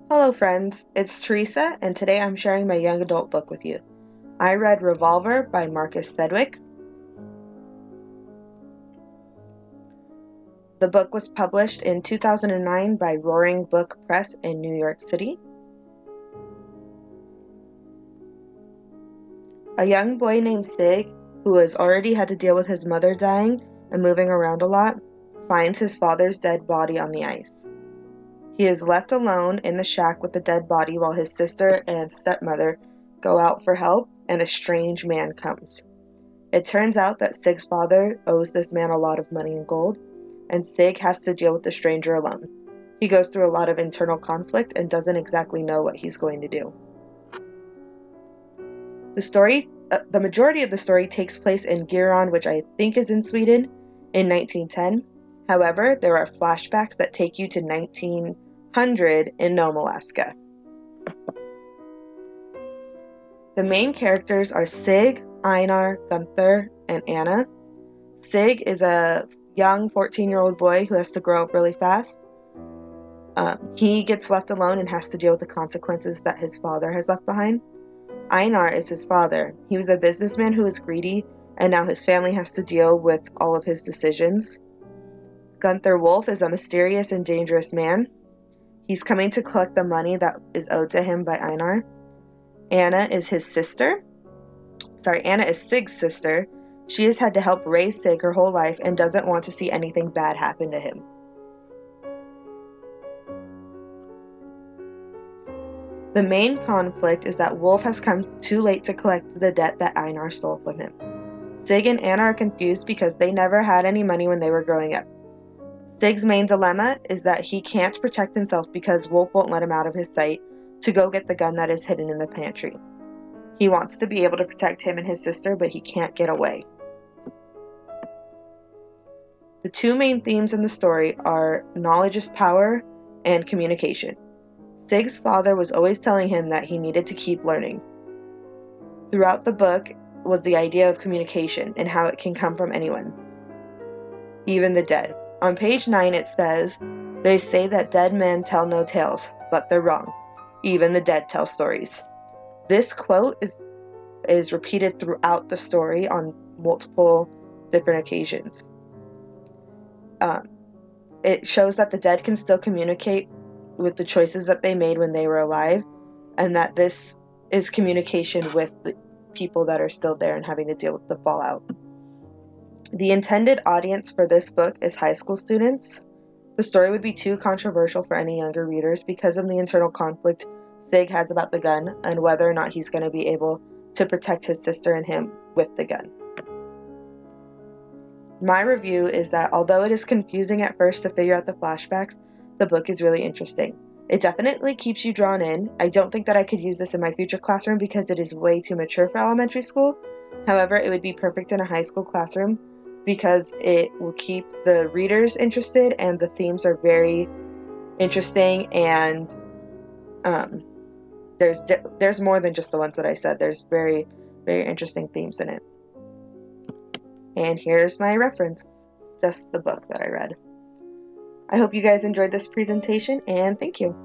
Hello friends, it's Teresa and today I'm sharing my young adult book with you. I read Revolver by Marcus Sedgwick. The book was published in 2009 by Roaring Book Press in New York City. A young boy named Sig, who has already had to deal with his mother dying and moving around a lot, finds his father's dead body on the ice. He is left alone in the shack with the dead body while his sister and stepmother go out for help and a strange man comes. It turns out that Sig's father owes this man a lot of money in gold, and Sig has to deal with the stranger alone. He goes through a lot of internal conflict and doesn't exactly know what he's going to do. The majority of the story takes place in Giron, which I think is in Sweden, in 1910. However, there are flashbacks that take you to 1900 in Nome, Alaska. The main characters are Sig, Einar, Gunther, and Anna. Sig is a young 14-year-old boy who has to grow up really fast. He gets left alone and has to deal with the consequences that his father has left behind. Einar is his father. He was a businessman who was greedy, and now his family has to deal with all of his decisions. Gunther Wolf is a mysterious and dangerous man. He's coming to collect the money that is owed to him by Einar. Anna is his sister. Anna is Sig's sister. She has had to help raise Sig her whole life and doesn't want to see anything bad happen to him. The main conflict is that Wolf has come too late to collect the debt that Einar stole from him. Sig and Anna are confused because they never had any money when they were growing up. Sig's main dilemma is that he can't protect himself because Wolf won't let him out of his sight to go get the gun that is hidden in the pantry. He wants to be able to protect him and his sister, but he can't get away. The two main themes in the story are knowledge is power and communication. Sig's father was always telling him that he needed to keep learning. Throughout the book was the idea of communication and how it can come from anyone, even the dead. On page 9 it says, "They say that dead men tell no tales, but they're wrong. Even the dead tell stories." This quote is repeated throughout the story on multiple different occasions. It shows that the dead can still communicate with the choices that they made when they were alive, and that this is communication with the people that are still there and having to deal with the fallout. The intended audience for this book is high school students. The story would be too controversial for any younger readers because of the internal conflict Sig has about the gun and whether or not he's going to be able to protect his sister and him with the gun. My review is that although it is confusing at first to figure out the flashbacks, the book is really interesting. It definitely keeps you drawn in. I don't think that I could use this in my future classroom because it is way too mature for elementary school. However, it would be perfect in a high school classroom because it will keep the readers interested and the themes are very interesting, and there's more than just the ones that I said. There's very, very interesting themes in it. And here's my reference, just the book that I read. I hope you guys enjoyed this presentation, and thank you.